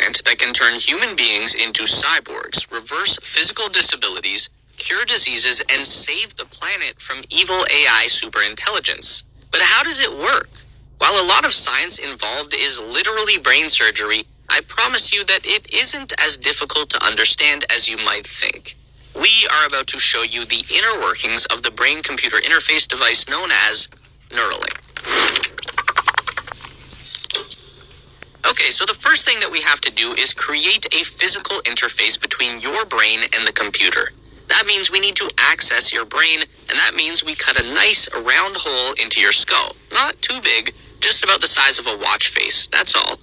implant that can turn human beings into cyborgs, reverse physical disabilities, cure diseases, and save the planet from evil AI superintelligence. But how does it work? While a lot of science involved is literally brain surgery, I promise you that it isn't as difficult to understand as you might think. We are about to show you the inner workings of the brain-computer interface device known as Neuralink. Okay, so the first thing that we have to do is create a physical interface between your brain and the computer. That means we need to access your brain, and that means we cut a nice round hole into your skull. Not too big, just about the size of a watch face, that's all.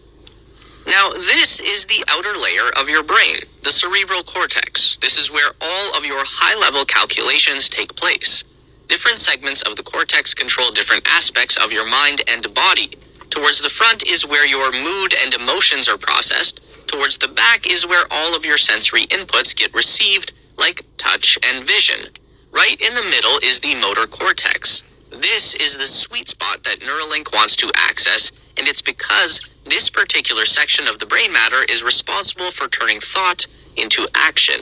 Now, this is the outer layer of your brain, the cerebral cortex. This is where all of your high-level calculations take place. Different segments of the cortex control different aspects of your mind and body. Towards the front is where your mood and emotions are processed. Towards the back is where all of your sensory inputs get received, like touch and vision. Right in the middle is the motor cortex. This is the sweet spot that Neuralink wants to access, and it's because this particular section of the brain matter is responsible for turning thought into action.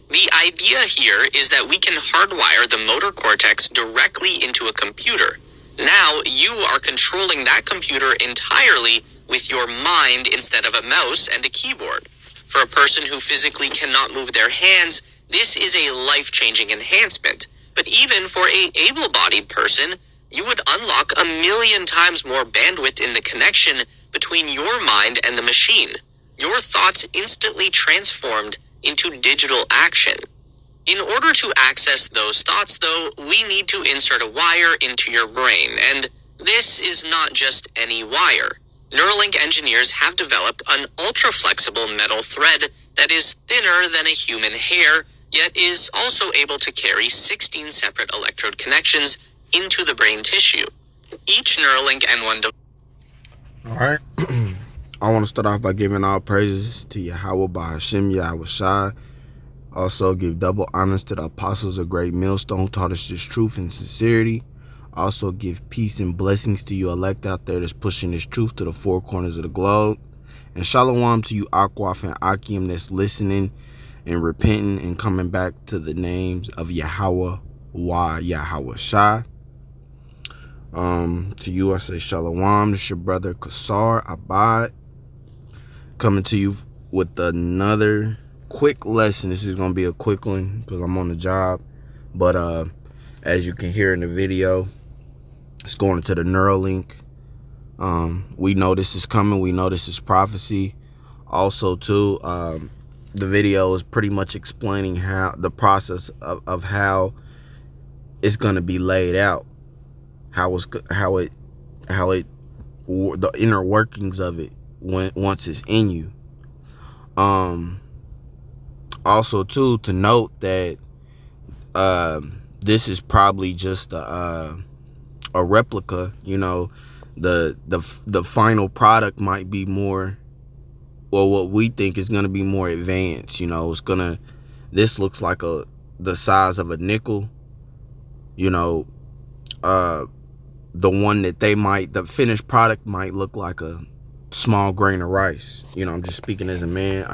The idea here is that we can hardwire the motor cortex directly into a computer. Now you are controlling that computer entirely with your mind instead of a mouse and a keyboard. For a person who physically cannot move their hands, this is a life-changing enhancement. But even for an able-bodied person, you would unlock 1,000,000 times more bandwidth in the connection between your mind and the machine. Your thoughts instantly transformed into digital action. In order to access those thoughts, though, we need to insert a wire into your brain, and this is not just any wire. Neuralink engineers have developed an ultra-flexible metal thread that is thinner than a human hair, yet is also able to carry 16 separate electrode connections into the brain tissue. Each Neuralink N1 device. Alright, I want to start off by giving all praises to Yahweh by Hashem Yahweh Shai. Also give double honors to the apostles of Great Millstone, taught us this truth and sincerity. Also give peace and blessings to you elect out there that's pushing this truth to the four corners of the globe. And shalom to you Akwaf and Akim that's listening and repenting and coming back to the names of Yahweh Yahweh Shai. To you I say shalom. This your brother Kasar Abad coming to you with another quick lesson. This is gonna be a quick one because I'm on the job, but as you can hear in the video, it's going into the Neuralink. We know this is coming. We know this is prophecy. Also too, the video is pretty much explaining how the process of how it's gonna be laid out, the inner workings of it once it's in you. Also too, to note that this is probably just a replica. You know, the final product might be more, or what we think is going to be more advanced. You know, this looks like the size of a nickel. You know, the finished product might look like a small grain of rice. You know, I'm just speaking as a man.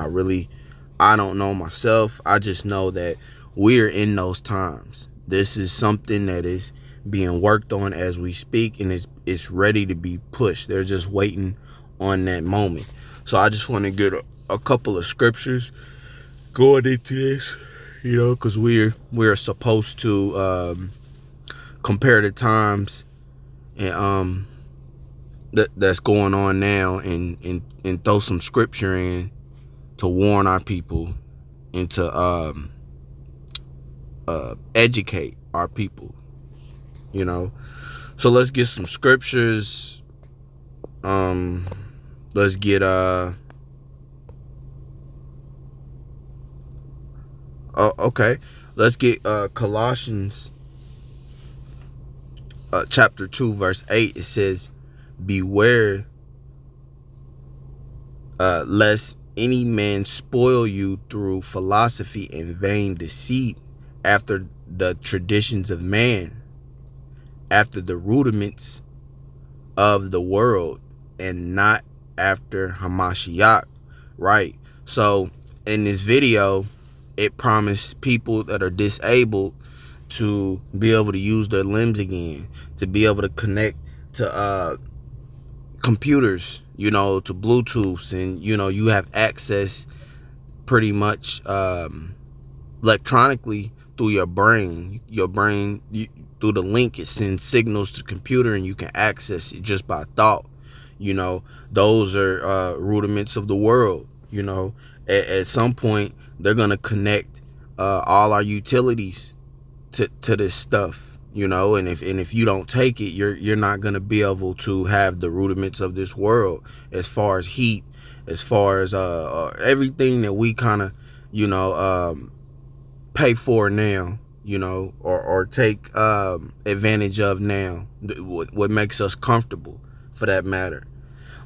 I don't know myself. I just know that we're in those times. This is something that is being worked on as we speak, and it's ready to be pushed. They're just waiting on that moment. So I just want to get a couple of scriptures going into this, you know, because we're supposed to compare the times and that's going on now, and throw some scripture in to warn our people and to educate our people, you know. So let's get some scriptures. Let's get let's get Colossians chapter 2 verse 8. It says, beware lest any man spoil you through philosophy and vain deceit, after the traditions of man, after the rudiments of the world, and not after Hamashiach, right? So in this video, it promised people that are disabled to be able to use their limbs again, to be able to connect to computers, to Bluetooths, and you have access pretty much electronically through your brain. Through the link, it sends signals to the computer, and you can access it just by thought. Those are rudiments of the world. At some point, they're gonna connect all our utilities to this stuff. And if you don't take it, you're not gonna be able to have the rudiments of this world, as far as heat, as far as everything that we kind of pay for now, or take advantage of now, what makes us comfortable, for that matter.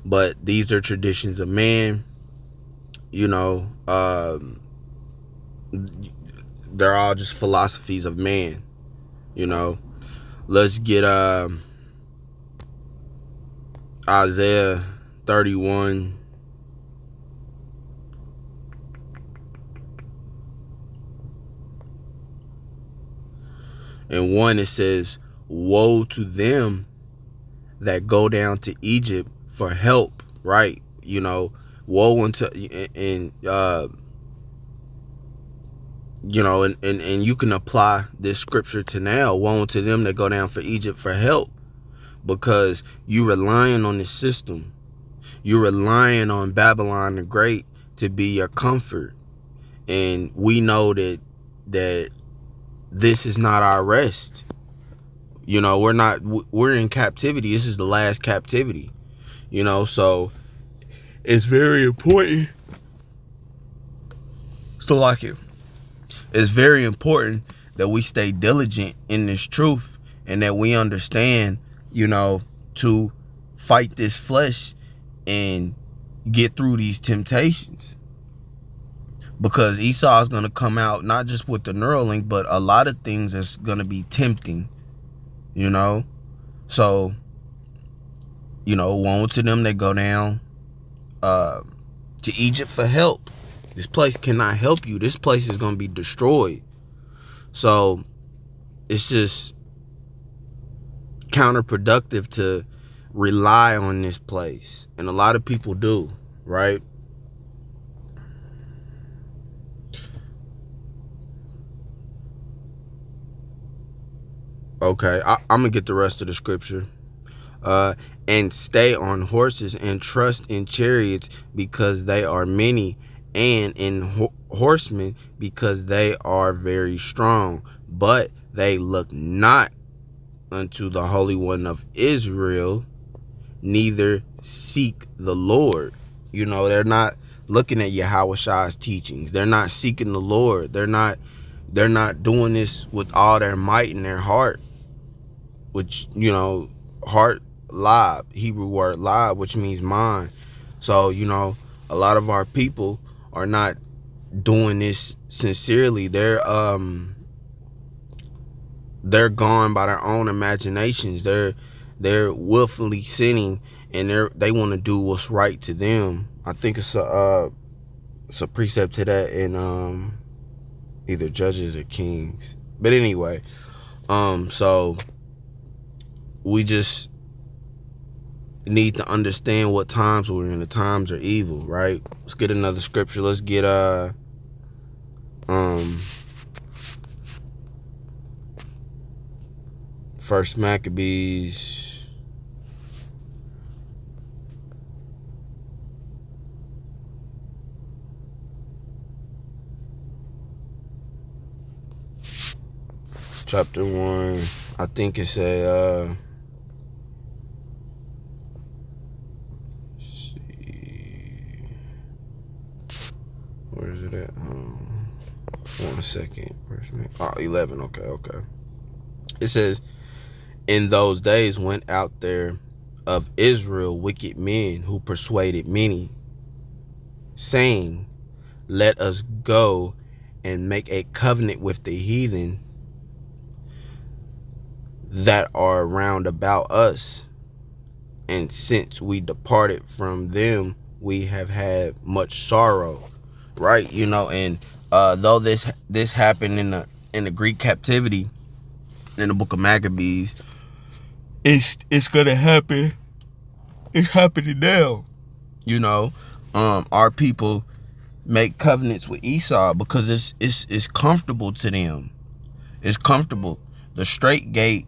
But these are traditions of man. They're all just philosophies of man. Let's get Isaiah 31. And 1, it says, woe to them that go down to Egypt for help, right? Woe unto, and and you can apply this scripture to now. Woe unto them that go down for Egypt for help, because you relying on this system. You're relying on Babylon the Great to be your comfort. And we know that this is not our rest. We're in captivity. This is the last captivity. So it's very important. It's very important that we stay diligent in this truth, and that we understand, to fight this flesh and get through these temptations. Because Esau is going to come out not just with the Neuralink, but a lot of things that's going to be tempting, So, woe to them that go down to Egypt for help. This place cannot help you. This place is going to be destroyed. So, it's just counterproductive to rely on this place. And a lot of people do, right? Okay, I'm going to get the rest of the scripture. And stay on horses and trust in chariots because they are many, and in horsemen because they are very strong. But they look not unto the Holy One of Israel, neither seek the Lord. They're not looking at Yahweh's teachings. They're not seeking the Lord. They're not doing this with all their might in their heart, which, heart, lab, Hebrew word lab, which means mind. So, a lot of our people are not doing this sincerely. They're gone by their own imaginations. They're willfully sinning, and they want to do what's right to them. I think it's a precept to that in either Judges or Kings. But anyway, so we just need to understand what times we're in. The times are evil, right? Let's get another scripture. Let's get First Maccabees chapter 1. I think it's a where is it at? 1 second. 11. Okay. It says, in those days went out there of Israel wicked men who persuaded many, saying, let us go and make a covenant with the heathen that are round about us. And since we departed from them, we have had much sorrow, right? You know, and though this happened in the Greek captivity in the book of Maccabees, it's gonna happen. It's happening now. You know, our people make covenants with Esau because it's comfortable to them. It's comfortable. The straight gate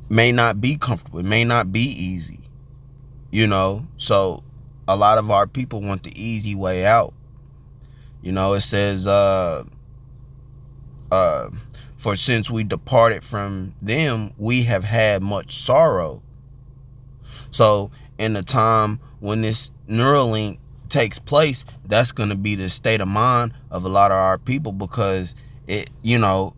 may not be comfortable. It may not be easy. You know, so a lot of our people want the easy way out. You know, it says, for since we departed from them, we have had much sorrow. So in the time when this Neuralink takes place, that's going to be the state of mind of a lot of our people, because it, you know,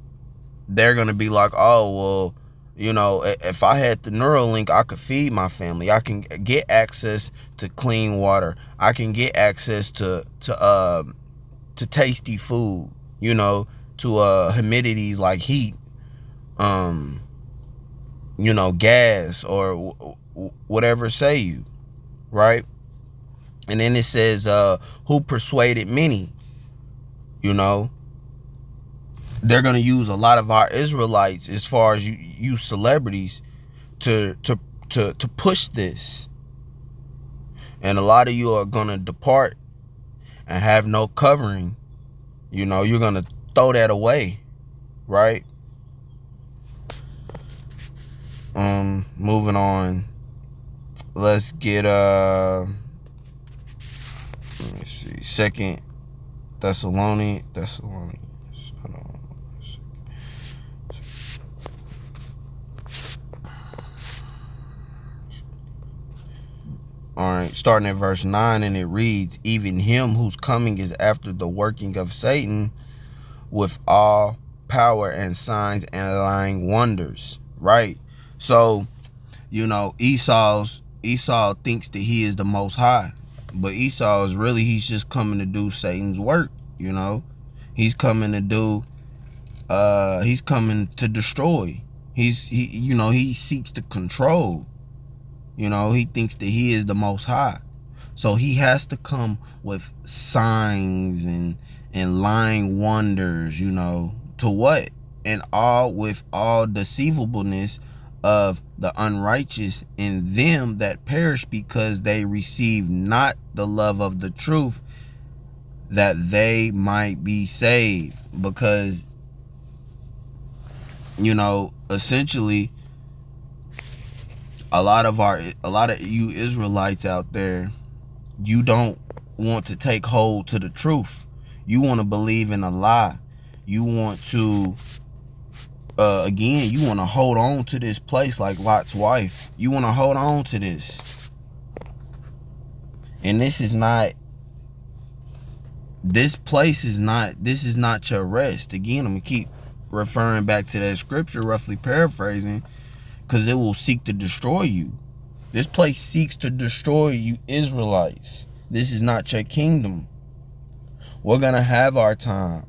they're going to be like, oh, well, you know, if I had the Neuralink, I could feed my family. I can get access to clean water. I can get access to tasty food, you know, to humidities like heat, you know, gas, or whatever say you, right? And then it says, who persuaded many, you know. They're going to use a lot of our Israelites, as far as you celebrities, to push this. And a lot of you are going to depart and have no covering. You know, you're going to throw that away, right? Moving on. Let's get let me see. Second Thessalonians. Hold on. All right, starting at verse 9, and it reads, even him whose coming is after the working of Satan with all power and signs and lying wonders, right? So, you know, Esau thinks that he is the most high, but Esau is really, he's just coming to do Satan's work, you know. He's coming to do, he's coming to destroy. He seeks to control. You know, he thinks that he is the most high. So he has to come with signs and lying wonders, you know, to what? And all with all deceivableness of the unrighteous in them that perish, because they receive not the love of the truth, that they might be saved. Because, you know, essentially, a lot of you Israelites out there, you don't want to take hold to the truth. You want to believe in a lie. You want to, again, you want to hold on to this place like Lot's wife. You want to hold on to this. And this is not your rest. Again, I'm going to keep referring back to that scripture, roughly paraphrasing, because it will seek to destroy you. This place seeks to destroy you Israelites. This is not your kingdom. We're going to have our time.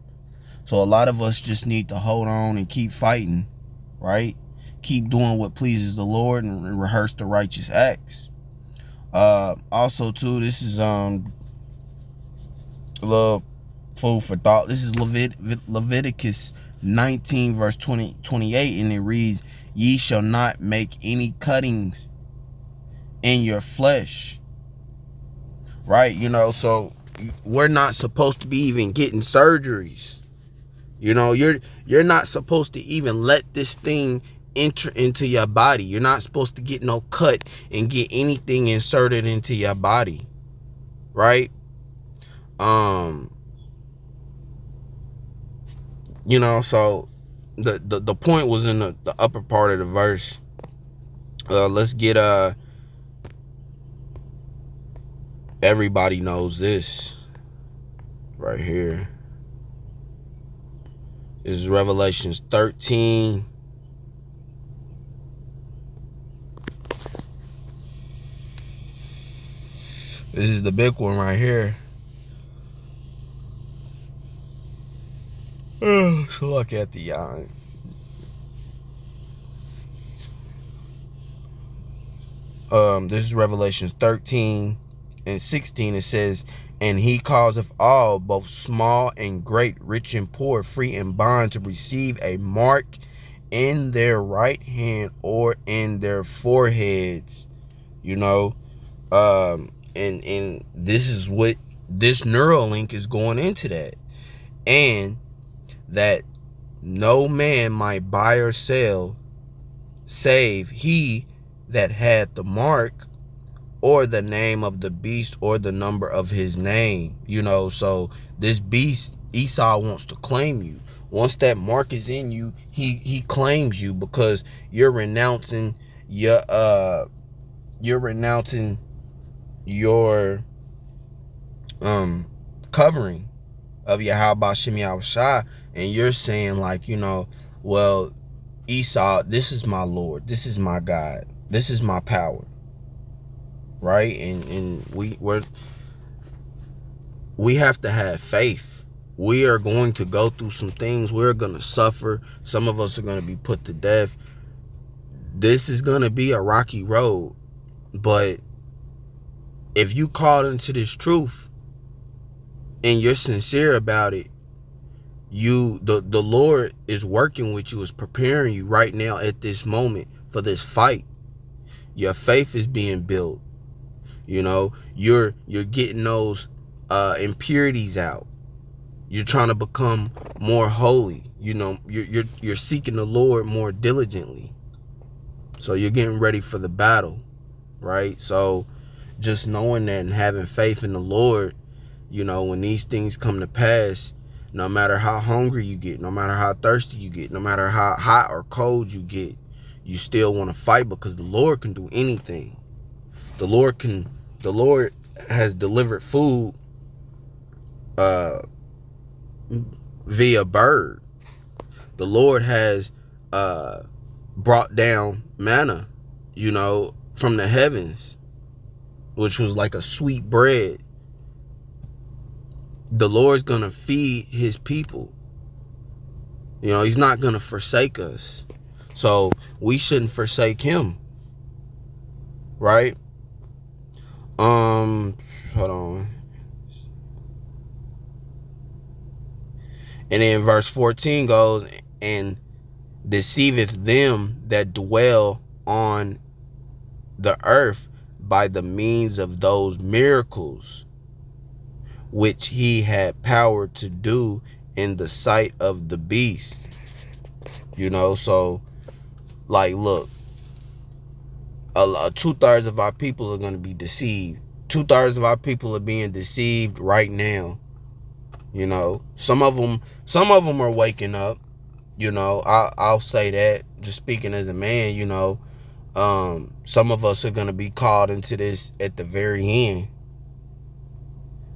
So a lot of us just need to hold on and keep fighting, right? Keep doing what pleases the Lord and rehearse the righteous acts. Also, too, this is a little food for thought. This is Leviticus 19, verse 28, and it reads, ye shall not make any cuttings in your flesh, right? You know, so we're not supposed to be even getting surgeries. You know, you're not supposed to even let this thing enter into your body. You're not supposed to get no cut and get anything inserted into your body, right? You know, so the point was in the upper part of the verse. Let's get everybody knows this right here. This is Revelations 13. This is the big one right here. Oh, so look at the this is Revelations 13, and 16, it says, and he causeth all, both small and great, rich and poor, free and bond, to receive a mark in their right hand or in their foreheads. And this is what this Neuralink is going into, that. And that no man might buy or sell save he that had the mark, or the name of the beast, or the number of his name. So this beast, Esau, wants to claim you. Once that mark is in you, he claims you, because you're renouncing your covering of Yahweh Shem Yahushua, and you're saying, like, well, Esau, this is my Lord, this is my God, this is my power, right? And we have to have faith. We are going to go through some things. We're going to suffer. Some of us are going to be put to death. This is going to be a rocky road. But if you called into this truth and you're sincere about it, the Lord is working with you, is preparing you right now at this moment for this fight. Your faith is being built. You're getting those impurities out. You're trying to become more holy. You're seeking the Lord more diligently. So you're getting ready for the battle, right? So just knowing that and having faith in the Lord, when these things come to pass, no matter how hungry you get, no matter how thirsty you get, no matter how hot or cold you get, you still want to fight, because the Lord can do anything. The Lord has delivered food via bird. The Lord has brought down manna, from the heavens, which was like a sweet bread. The Lord's gonna feed his people. He's not gonna forsake us. So we shouldn't forsake him. Right? Hold on. And then verse 14 goes, and deceiveth them that dwell on the earth by the means of those miracles which he had power to do in the sight of the beast. So, like, look, 2/3 of our people are going to be deceived. 2/3 of our people are being deceived right now. Some of them are waking up. I'll say that, just speaking as a man. Some of us are going to be called into this at the very end.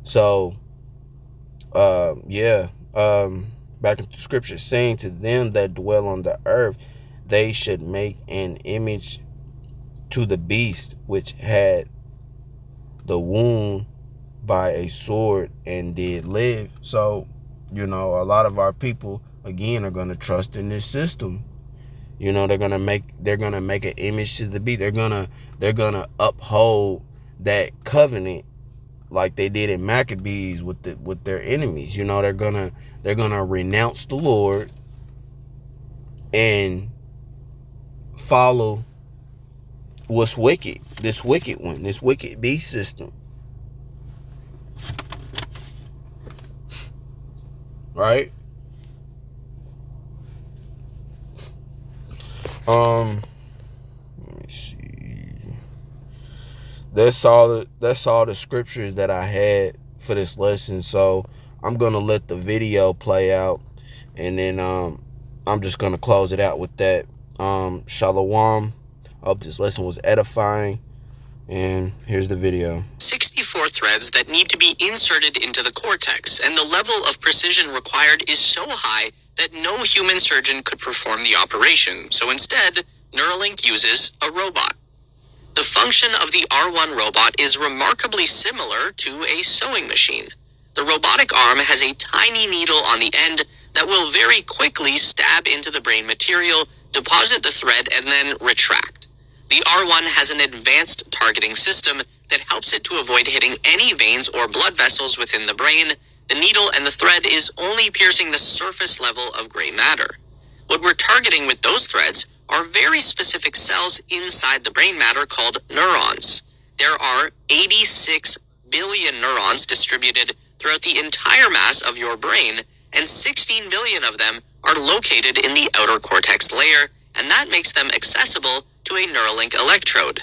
So, back into scripture, saying to them that dwell on the earth, they should make an image to the beast which had the wound by a sword and did live. So, a lot of our people, again, are going to trust in this system. They're gonna make an image to the beast. They're gonna uphold that covenant like they did in Maccabees with their enemies. They're gonna renounce the Lord and follow what's wicked, this wicked beast system, right? Let me see. That's all the scriptures that I had for this lesson. So I'm gonna let the video play out, and then I'm just gonna close it out with that. Shalom. I hope this lesson was edifying. And here's the video. 64 threads that need to be inserted into the cortex, and the level of precision required is so high that no human surgeon could perform the operation. So instead, Neuralink uses a robot. The function of the R1 robot is remarkably similar to a sewing machine. The robotic arm has a tiny needle on the end that will very quickly stab into the brain material, deposit the thread, and then retract. The R1 has an advanced targeting system that helps it to avoid hitting any veins or blood vessels within the brain. The needle and the thread is only piercing the surface level of gray matter. What we're targeting with those threads are very specific cells inside the brain matter called neurons. There are 86 billion neurons distributed throughout the entire mass of your brain, and 16 billion of them are located in the outer cortex layer, and that makes them accessible to a Neuralink electrode.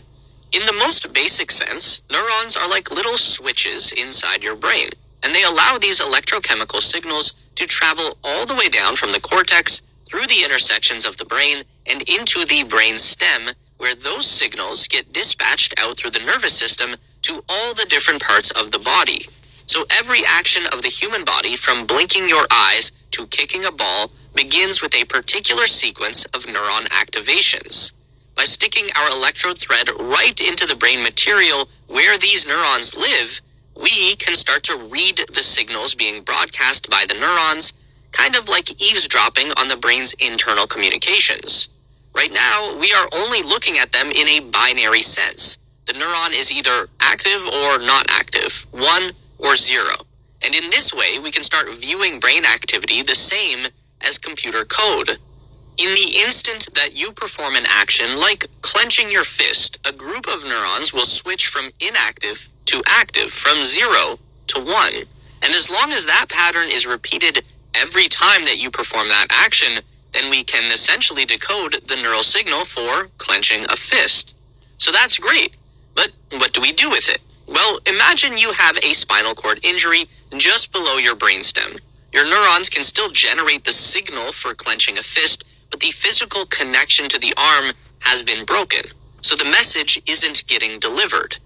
In the most basic sense, neurons are like little switches inside your brain, and they allow these electrochemical signals to travel all the way down from the cortex through the intersections of the brain and into the brain stem, where those signals get dispatched out through the nervous system to all the different parts of the body. So every action of the human body, from blinking your eyes to kicking a ball, begins with a particular sequence of neuron activations. By sticking our electrode thread right into the brain material where these neurons live, we can start to read the signals being broadcast by the neurons, kind of like eavesdropping on the brain's internal communications. Right now, we are only looking at them in a binary sense. The neuron is either active or not active, 1 or 0. And in this way, we can start viewing brain activity the same as computer code. In the instant that you perform an action like clenching your fist, a group of neurons will switch from inactive to active, from 0 to 1. And as long as that pattern is repeated every time that you perform that action, then we can essentially decode the neural signal for clenching a fist. So that's great. But what do we do with it? Well, imagine you have a spinal cord injury just below your brainstem. Your neurons can still generate the signal for clenching a fist, but the physical connection to the arm has been broken, so the message isn't getting delivered.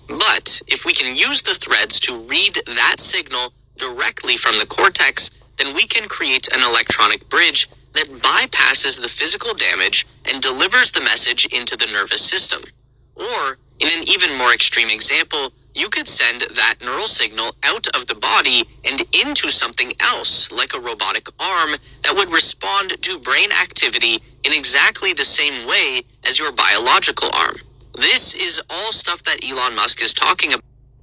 But if we can use the threads to read that signal directly from the cortex, then we can create an electronic bridge that bypasses the physical damage and delivers the message into the nervous system. Or, in an even more extreme example, you could send that neural signal out of the body and into something else, like a robotic arm, that would respond to brain activity in exactly the same way as your biological arm. This is all stuff that Elon Musk is talking about.